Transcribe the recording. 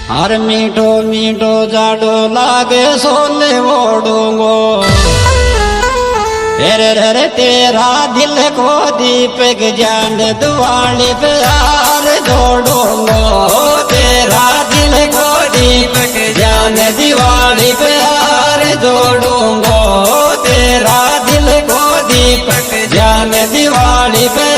हर मीठो मीठो जाडो लागे सोले ओडूंगो रे रे तेरा दिल को दीपक जान दिवाली पे यार जोड़ूंगो तेरा दिल को दीपक जान दिवाली पे यार जोड़ूंगो तेरा दिल को दीपक जान दिवाली पे